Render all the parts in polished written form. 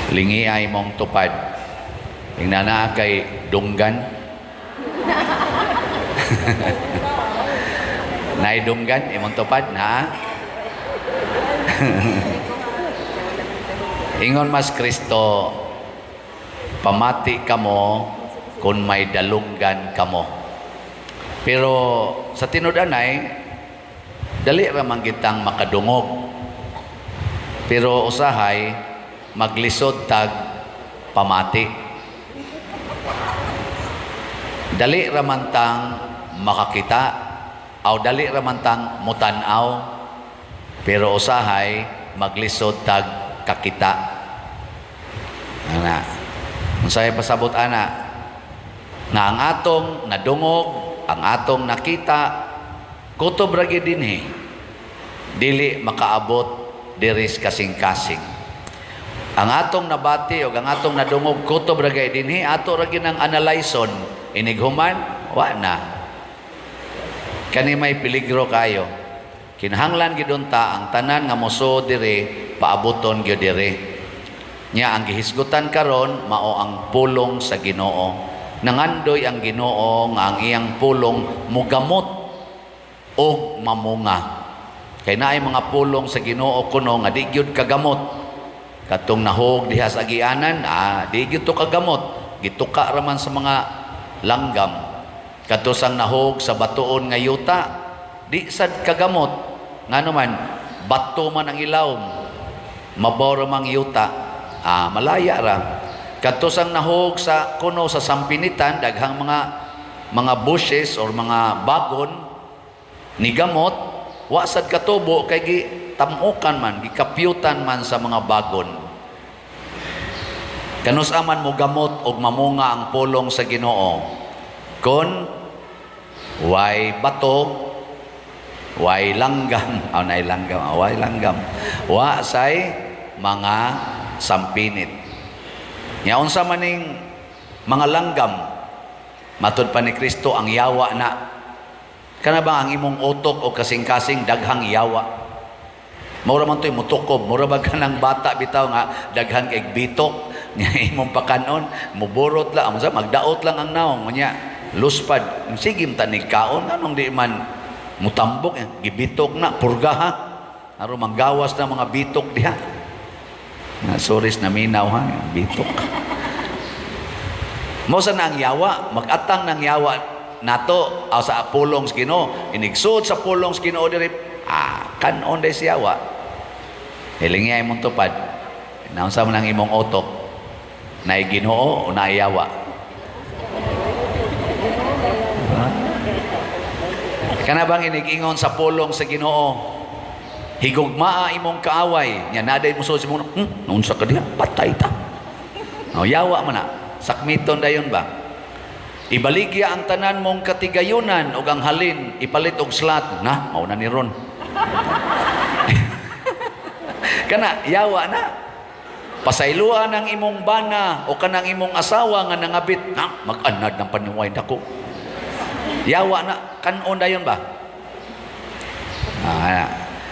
Lingi ay mong tupad. Tingnan na kay dunggan. Naidunggan, imong tupad na. Ingon mas Kristo, pamati kamo kung may dalunggan kamo. Pero sa tinudanay, dali ramang kitang makadungog. Pero usahay, maglisod tag pamati. Dali ramantang makakita, aw dali ramantang mutanaw, pero usahay, maglisod tag kakita. Ana, unsay pasabot ana, nga ang atong nadungog, ang atong nakita, kutob ra gyud dinhi, dili makaabot diris kasing-kasing. Ang atong nabati o ang atong nadungog, kutob ra gyud dinhi, ato ra gyud ang analyson, inighuman, wa na. Kani may peligro kayo. Kinahanglan gidunta ang tanan nga moso dire paabuton gyud dire. Nya ang gihisgutan karon mao ang pulong sa Ginoo. Nangandoy ang Ginoo nga ang iyang pulong mugamot og mamunga. Kay naay mga pulong sa Ginoo kuno nga di gyud kagamot. Katong nahog diha sa agianan, di gyud to kagamot. Gituka ra man sa mga langgam. Katusang nahog sa batuon nga yuta, di sad kagamot. Nga naman, bato man ang ilawom, mabaw mang yuta, malaya ra. Katusang nahog sa kuno sa sampinitan, daghang mga bushes or mga bagon, ni gamot, wa sad katubo, kay gitamukan man, gikapyutan man sa mga bagon. Kanusaman mo gamot og mamunga ang pulong sa Ginoo. Kon way bato, way langgam, nay langgam, way langgam, wa say mga sampinit. Nya unsa maning mga langgam, matud pa ni Kristo ang yawa na. Kana ba ang imong utok o kasing-kasing daghang yawa? Mura man to'y mutukob, mura ba ka ng bata bitaw nga daghang kay bitok, nya imong pakanon, muburot lang, magdaot lang ang naong, nya luspad, sige tanig kaon, anong di man mutambok, gibitok na, purgaha, aro manggawas na mga bitok diha. Sorry na minaw ha, bitok. Mausa na ang yawa, mag-atang ng yawa nato sa pulong sa Ginoo, inigsud sa pulong sa Ginoo diri, kanon day si yawa. Hilingay mong tupad, naunsa man ang imong otok, na Ginoo o na yawa. Kana bang inig-ingon sa pulong sa Ginoo, higugmaa imong kaaway, nya naday mo sa imong, unsa ka diha, patay ta. Yawa man na, sakmiton dayon ba? Ibaligya ang tanan mong katigayunan ug ang halin ipalit og slat, na mao na ni ron. Kana yawa na. Pasayloan ang imong bana o kanang imong asawa nga nangabit, na mag-anad ng paniway dako. Yawa na, kanon dayon ba?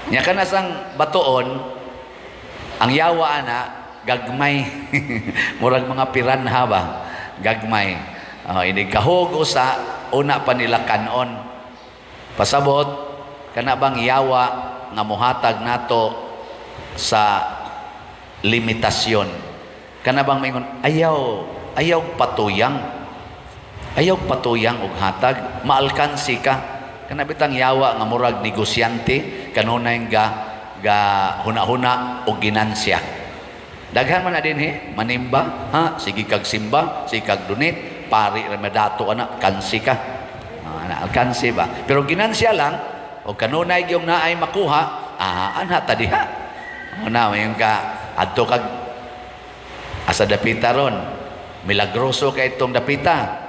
Nya kana sang batuon, ang yawa na gagmay. Murag mga piranha ba? Gagmay. Ini kahog sa una pa nila kanon. Pasabot, kana bang yawa nga mohatag nato sa limitasyon. Kana bang maingon, ayaw patuyang. Ayaw patuyang og hatag, maalkansi ka. Kana bitang yawa nga murag negosyante, kanunay ga huna-huna og ginansya. Daghan man na din manimba, sige kag simba, sige kag donate, pari remadato ana, kansi ka. Alkansi ba? Pero ginansya lang, o kanunay yung naay makuha, anha ta diha. Una, mayon ka, adto kag asa dapita ron, milagroso ka itong dapita.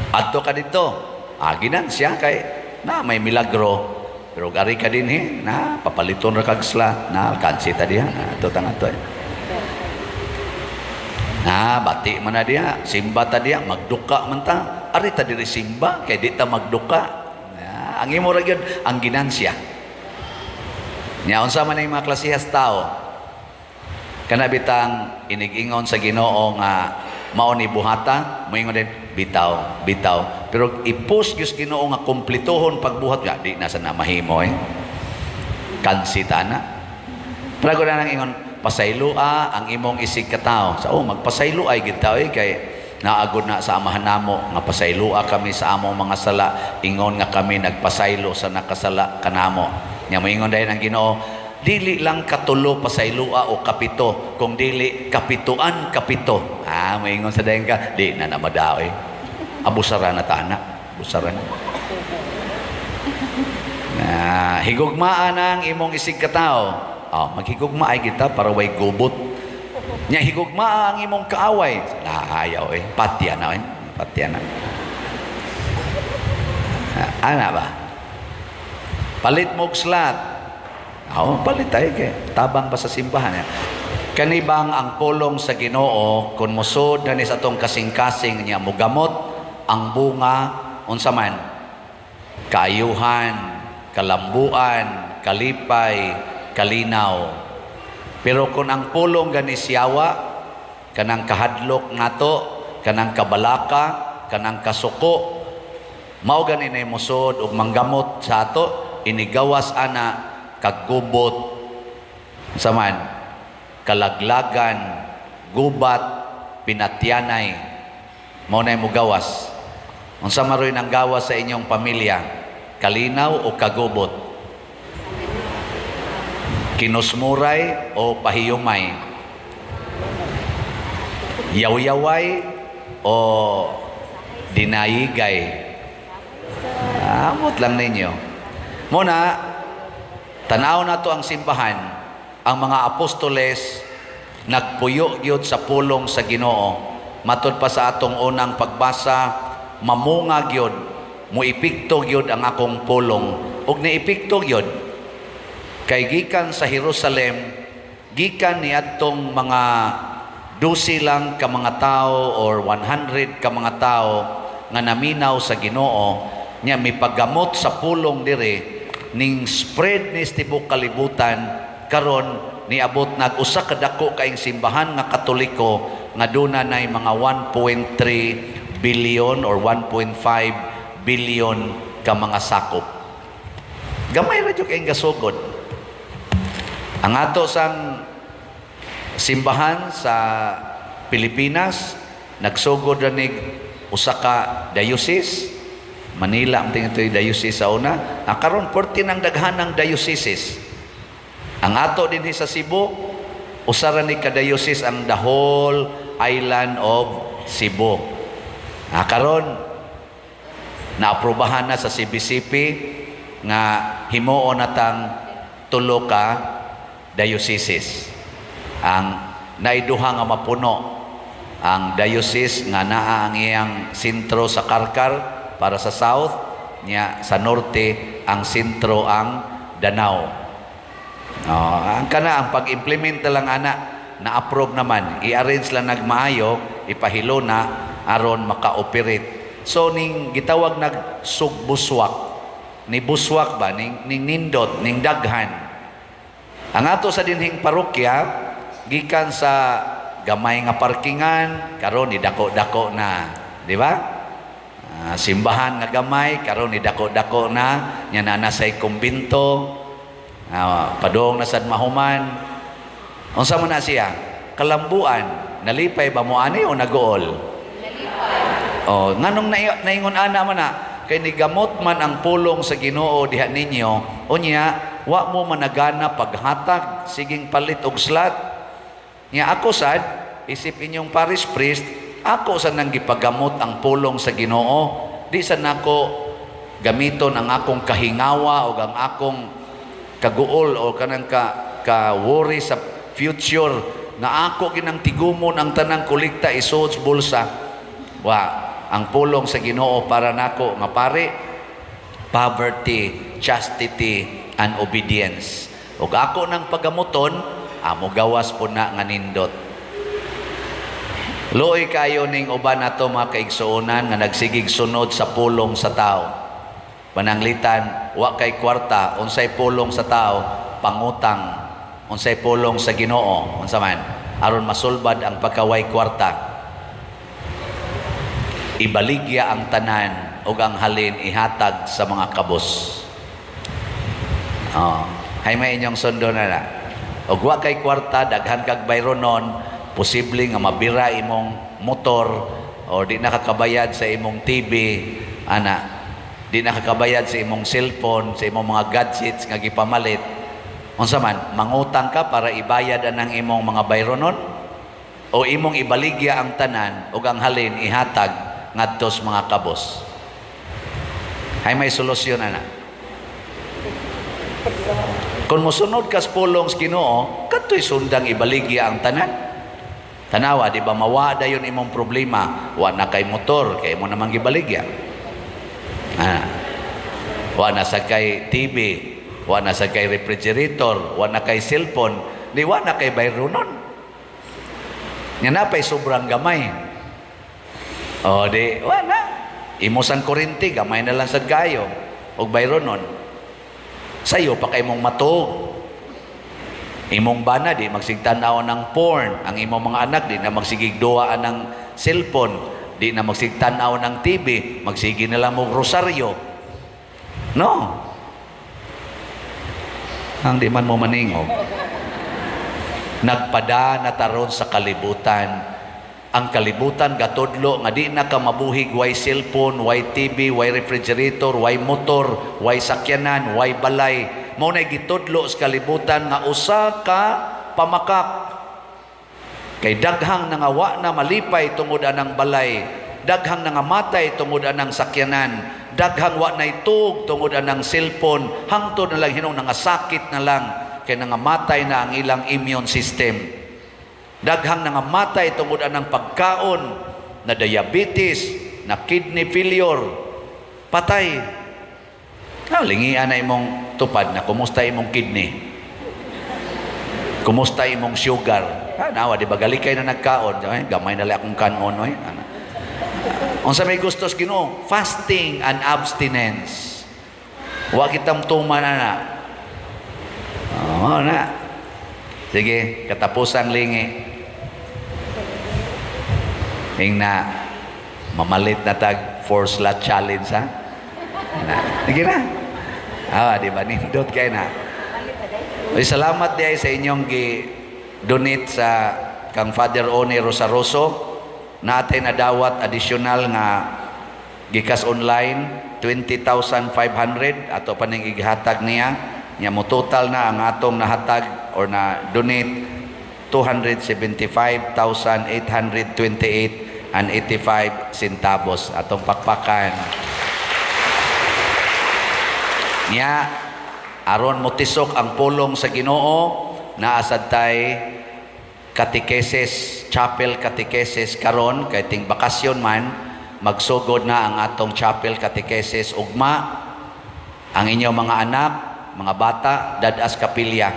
Adto ka dito, ginansya kay na may milagro, pero gari ka din na papaliton ra kag sla, na alkansi ta diha, ato tang ato. Bati man na diha, simba ta diha, magduka man ta. Ari ta diri simba kay di ta magduka. Ang imo ra gyud ang ginansya. Nya unsa man ang mga klasihas tao? Kana bitang inig-ingon sa Ginoo nga mao ni buhata, moingon din bitaw, bitaw. Pero i-push gyud Ginoo nga kumplituhon pagbuhat nga di na sa na mahimo kansita na. Prago na nang ingon pasaylua ang imong isig ka tao. So magpasaylo ay gid tao kay naagod na sa amahan namo nga pasaylua kami sa among mga sala, ingon nga kami nagpasaylo sa nakasala kanamo. Nya moingon dayon ang Ginoo, dili lang katulo pasaylua o kapito, kung dili kapituan kapito. Moingon sa dayon ka, di na namadaw abusaran na tana, abusaran. Higugmaan ang imong isig ka tao. Maghigugma ay kita para way gubot. Nya higugma ang imong kaaway. Ayaw patya na patya na. Ana ba? Palit mo slat. Palit tayo kay tabang pa sa simbahan. Kanibang ang pulong sa Ginoo kun musod na ni sa atong kasing-kasing niya mugamot ang bunga unsa man kaayuhan, kalambuan, kalipay, kalinaw. Pero kung ang pulong gani siyawa, kanang kahadlok nato, kanang kabalaka, kanang kasuko, mao gani na musod ug manggamot sa ato, inigawas ana kagubot sa man, kalaglagan, gubat, pinatyanay, mao na mo gawas. Unsa maroy nang gawas sa inyong pamilya? Kalinaw o kagubot? Kinusmuray o pahiyumay? Yaw-yaway o dinayigay? Amot lang ninyo. Muna, tanaw na to ang simbahan, ang mga apostoles nagpuyo gyud sa pulong sa Ginoo. Matud pa sa atong unang pagbasa, mamunga gyud, muipikto gyud ang akong pulong. Ug niipikto gyud kay gikan sa Jerusalem, gikan ni atong mga 12 lang ka mga tao or 100 ka mga tao nga naminaw sa Ginoo, nya mipagamot sa pulong dire ning spread ni tibok kalibutan. Karon niabot nag-usa ka dako kaayong simbahan nga Katoliko nga duna nay mga 1.3 billion or 1.5 billion ka mga sakop. Gamay ra jud kayong gasugod. Ang ato sang simbahan sa Pilipinas nagsugod ra nig usa ka diocese. Manila ang tingin ito diocese sa una. Karon 14 ang daghan ng dioceses. Ang ato din sa Cebu, usa ra ni ka diocese ang the whole island of Cebu. Karon naaprubahan na sa CBCP nga himuon natang tulo ka dioceses. Ang naiduha nga mapuno ang diocese nga naa ang iyang sentro sa Karkar para sa south, nya sa norte ang sentro ang Danau. Ang pag-implement lang na-approve naman, i-arrange lang nagmaayo, ipahilo na aron maka-operate. So ning gitawag nag sugbuswak, ni buswak ba ning nindot ning daghan. Ang ato sa dinhing parokya gikan sa gamay nga parkingan karon ni dako-dako na, di ba? Simbahan nga gamay karon ni dako-dako na, nya na say kumbinto, padung na sad mahuman. Unsa man na siya? Kalambuan, nalipay ba mo ani o nagool? Nalipay. Nganong naingon ana man na kay nigamot man ang pulong sa Ginoo diha ninyo, unya wa mo managana paghatag siging palit og slat. Nya ako sad isip inyong parish priest, ako sa nang gipagamot ang pulong sa Ginoo, di sa nako gamiton ang akong kahingawa o ang akong kaguol o kanang ka worry sa future na ako ginang tigumon ang tanang kolekta isuod sa bulsa. Ang pulong sa Ginoo para nako nga pare, poverty, chastity, and obedience. Ug ako nang pagamuton, amo gawas po na nga nindot. Luoy kayo ning uban nato mga kaigsuonan nga nagsigig sunod sa pulong sa tao. Pananglitan, wa kay kwarta, unsay pulong sa tao, pangutang. Unsay pulong sa Ginoo, unsa man? aron masulbad ang pagkaway kwarta. Ibaligya ang tanan ug ang halin ihatag sa mga kabos. Hay may inyong sundo na. Ug wa kay kwarta, daghan kag bayronon, posible nga mabira imong motor o di nakakabayad sa imong TV, di nakakabayad sa imong cellphone, sa imong mga gadgets nga gipamalit. Unsa man, mangutang ka para ibayad anang imong mga bayronon o imong ibaligya ang tanan ug ang halin ihatag ngadto sa mga kabos. Hay may solusyon ana. Kung mosunod ka sa pulong sa Ginoo, kadto'y sundang ibaligya ang tanan. Tanawa, di ba mawada yun imong problema? Wa na kay motor, kay mo namang gibaligya. Wa na sa kay TV, wa na sa kay refrigerator, wa na kay cellphone, di wa na kay bayronon. Nga na pa'y sobrang gamay. O di, wa na. Imusan kurinti, gamay na lang sa gayo. O bayronon. Sa'yo pa kay mong matuog. Imong bana di magsigtanaw ng porn. Ang imong mga anak di na magsigigduaan ng cellphone. Di na magsigtanaw ng TV. Magsigi na lang mong rosaryo. No. Ang di man mo maningog. Nagpada na taron sa kalibutan. Ang kalibutan gatudlo nga di na ka mabuhig way cellphone, way TV, way refrigerator, way motor, way sakyanan, way balay. Mao nay gitudlo sa kalibutan nga usa ka pamakak. Kay daghang nangawa na malipay tungod anang balay, daghang nangamatay tungod anang sakyanan, daghang wa nay tug tungod anang cellphone, hangtod na lang hinong nangasakit na lang kay nangamatay na ang ilang immune system. Daghang nangamatay tungod anang pagkaon, na diabetes, na kidney failure, patay. Lingian na imong tupad na kumusta imong kidney, kumusta imong sugar. Nawa, di ba galikay na nagkaon, gamay na lang akong kanon. Unsa may gusto sa Ginoo? Fasting and abstinence. Wa kitang tuman na. Na. Sige, katapusang lingi. Na mamalit na tag 4 slot challenge, ha? Sige na. Di ba? Nindot kayo na. Salamat di sa inyong donate sa kang Father Oni Rosaroso. Natin na dawat additional nga gikas online 20,500 ato pa ning igihatag niya. Nya mo total na ang atong nahatag or na donate 275,828 and 85 centavos atong pakpakan. Nya aron motisok ang pulong sa Ginoo, naa sad tay catechesis, chapel catechesis karon kay ting bakasyon man, magsugod na ang atong chapel catechesis ugma. Ang inyong mga anak, mga bata, dadas kapilya.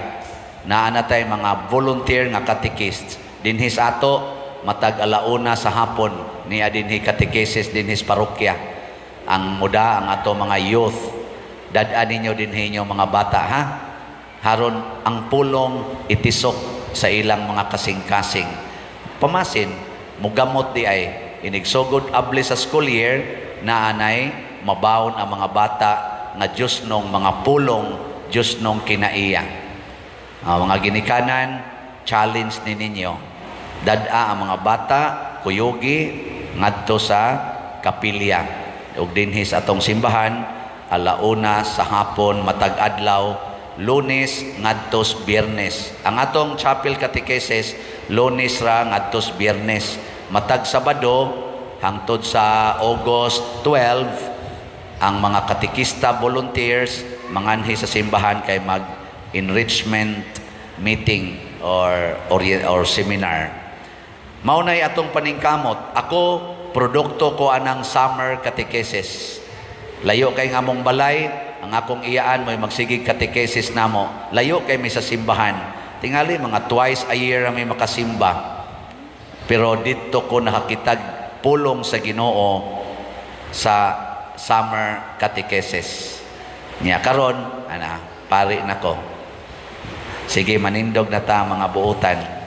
Naa na tay mga volunteer nga catechists. Dinhis ato matag alauna sa hapon niya dinhi catechesis dinhis parokya. Ang muda ang ato mga youth. Dad-an ninyo dinhi inyo mga bata, ha? Haron ang pulong itisok sa ilang mga kasing-kasing. Pamasin, mugamot di ay inigsugod abli sa school year na anay mabawon ang mga bata nga Diyos nung mga pulong, Diyos nung kinaiya. Mga ginikanan, challenge ni ninyo. Dada ang mga bata, kuyugi, ngadto sa kapilya. Ug dinhis atong simbahan, alauna sa hapon, matag adlaw, Lunes ngadtos Biyernes. Ang atong chapel catechesis, Lunes ra ngadtos Biyernes. Matag Sabado, hangtod sa August 12, ang mga katekista volunteers manganhi sa simbahan kay mag-enrichment meeting or seminar. Maunay atong paningkamot. Ako, produkto ko anang summer catechesis. Layo kay nga mong balay, ang akong iyaan mo'y magsigig catechesis namo. Layo kay may sa simbahan. Tingali, mga twice a year may makasimba. Pero dito ko nakakitag pulong sa Ginoo sa summer catechesis. Niya karon, pari nako. Sige, manindog na ta mga buutan.